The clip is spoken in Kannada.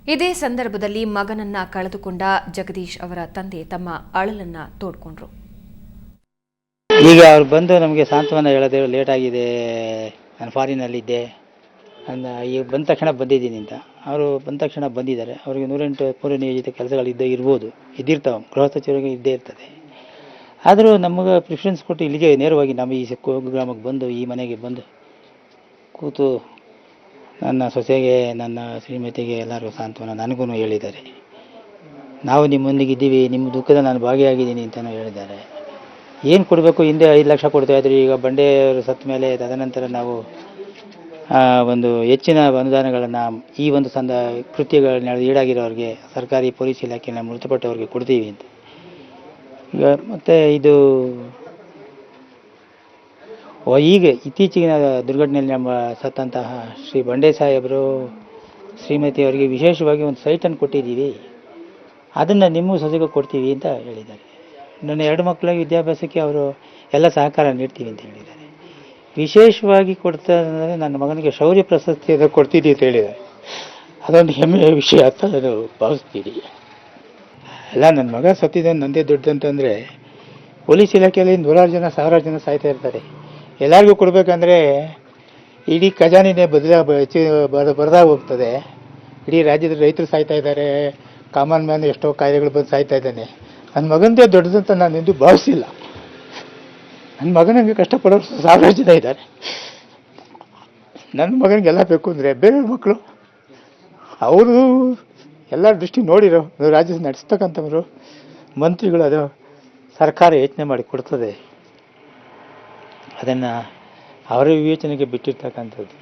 ಇದೇ ಸಂದರ್ಭದಲ್ಲಿ ಮಗನನ್ನ ಕಳೆದುಕೊಂಡ ಜಗದೀಶ್ ಅವರ ತಂದೆ ತಮ್ಮ ಅಳಲನ್ನ ತೋಡ್ಕೊಂಡ್ರು. ಈಗ ಅವ್ರು ಬಂದು ನಮಗೆ ಸಾಂತ್ವನ ಹೇಳೋದು ಲೇಟ್ ಆಗಿದೆ, ನಾನು ಫಾರಿನಲ್ಲಿದ್ದೆ ಈಗ ಬಂದ ತಕ್ಷಣ ಬಂದಿದ್ದೀನಿ ಅಂತ. ಅವರು ಬಂದ ತಕ್ಷಣ ಬಂದಿದ್ದಾರೆ. ಅವರಿಗೆ 108 ಪೂರ್ವ ನಿಯೋಜಿತ ಕೆಲಸಗಳಿರ್ಬೋದು, ಇದ್ದಿರ್ತಾವೆ, ಗೃಹ ಸಚಿವರಿಗೆ ಇದ್ದೇ ಇರ್ತದೆ. ಆದರೂ ನಮಗೆ ಪ್ರಿಫರೆನ್ಸ್ ಕೊಟ್ಟು ಇಲ್ಲಿಗೆ ನೇರವಾಗಿ ನಮ್ಮ ಈ ಗ್ರಾಮಕ್ಕೆ ಬಂದು ಈ ಮನೆಗೆ ಬಂದು ಕೂತು ನನ್ನ ಸೊಸೆಗೆ ನನ್ನ ಶ್ರೀಮತಿಗೆ ಎಲ್ಲರಿಗೂ ಸಾಂತ್ವನ ನನಗೂ ಹೇಳಿದ್ದಾರೆ. ನಾವು ನಿಮ್ಮೊಂದಿಗೆ ಇದ್ದೀವಿ, ನಿಮ್ಮ ದುಃಖದ ನಾನು ಭಾಗಿಯಾಗಿದ್ದೀನಿ ಅಂತಲೂ ಹೇಳಿದ್ದಾರೆ. ಏನು ಕೊಡಬೇಕು, ಹಿಂದೆ 5 ಲಕ್ಷ ಕೊಡ್ತಾಯಿದ್ರು, ಈಗ ಬಂಡೆಯವರು ಸತ್ತ ಮೇಲೆ ತದನಂತರ ನಾವು ಒಂದು ಹೆಚ್ಚಿನ ಅನುದಾನಗಳನ್ನು ಈ ಒಂದು ಕೃತ್ಯಗಳನ್ನ ಈಡಾಗಿರೋರಿಗೆ, ಸರ್ಕಾರಿ ಪೊಲೀಸ್ ಇಲಾಖೆನ ಮೃತಪಟ್ಟವ್ರಿಗೆ ಕೊಡ್ತೀವಿ ಅಂತ. ಈಗ ಮತ್ತು ಇದು ಈಗ ಇತ್ತೀಚಿನ ದುರ್ಘಟನೆಯಲ್ಲಿ ನಮ್ಮ ಸತ್ತಂತಹ ಶ್ರೀ ಬಂಡೆ ಸಾಹೇಬರು ಶ್ರೀಮತಿಯವರಿಗೆ ವಿಶೇಷವಾಗಿ ಒಂದು ಸೈಟನ್ನು ಕೊಟ್ಟಿದ್ದೀವಿ, ಅದನ್ನು ನಿಮ್ಮ ಸೊಸೆಗೆ ಕೊಡ್ತೀವಿ ಅಂತ ಹೇಳಿದ್ದಾರೆ. ನನ್ನ 2 ಮಕ್ಕಳಿಗೆ ವಿದ್ಯಾಭ್ಯಾಸಕ್ಕೆ ಅವರು ಎಲ್ಲ ಸಹಕಾರ ನೀಡ್ತೀವಿ ಅಂತ ಹೇಳಿದ್ದಾರೆ. ವಿಶೇಷವಾಗಿ ಕೊಡ್ತಾ ಅಂದರೆ ನನ್ನ ಮಗನಿಗೆ ಶೌರ್ಯ ಪ್ರಶಸ್ತಿಯನ್ನು ಕೊಡ್ತೀನಿ ಅಂತ ಹೇಳಿದ್ದಾರೆ. ಅದೊಂದು ಹೆಮ್ಮೆಯ ವಿಷಯ ಅಂತ ನಾನು ಭಾವಿಸ್ತೀನಿ. ಎಲ್ಲ ನನ್ನ ಮಗ ಸತ್ತಿದೆ ನಂದೇ ದೊಡ್ಡದಂತಂದರೆ, ಪೊಲೀಸ್ ಇಲಾಖೆಯಲ್ಲಿ 100 ಜನ 1000 ಜನ ಸಾಯ್ತಾ ಇರ್ತಾರೆ. ಎಲ್ಲರಿಗೂ ಕೊಡಬೇಕಂದ್ರೆ ಇಡೀ ಖಜಾನೆನೇ ಬರದಾಗ ಹೋಗ್ತದೆ. ಇಡೀ ರಾಜ್ಯದ ರೈತರು ಸಾಯ್ತಾ ಇದ್ದಾರೆ, ಕಾಮನ್ ಮ್ಯಾನ್ ಎಷ್ಟೋ ಕಾಯಿಲೆಗಳು ಬಂದು ಸಾಯ್ತಾ ಇದ್ದಾನೆ. ನನ್ನ ಮಗಂದೇ ದೊಡ್ಡದಂತ ನಾನು ಎಂದೂ ಭಾವಿಸಿಲ್ಲ. ನನ್ನ ಮಗನಿಗೆ ಕಷ್ಟಪಡೋರು 1000 ಜನ ಇದ್ದಾರೆ. ನನ್ನ ಮಗನಿಗೆಲ್ಲ ಬೇಕು ಅಂದರೆ ಬೇರೆ ಮಕ್ಕಳು ಅವರು ಎಲ್ಲ ದೃಷ್ಟಿ ನೋಡಿರೋ ರಾಜ್ಯ ನಡೆಸ್ತಕ್ಕಂಥವರು ಮಂತ್ರಿಗಳು, ಅದು ಸರ್ಕಾರ ಯೋಚನೆ ಮಾಡಿ ಕೊಡ್ತದೆ, ಅದನ್ನು ಅವರ ವಿವೇಚನೆಗೆ ಬಿಟ್ಟಿರ್ತಕ್ಕಂಥದ್ದು.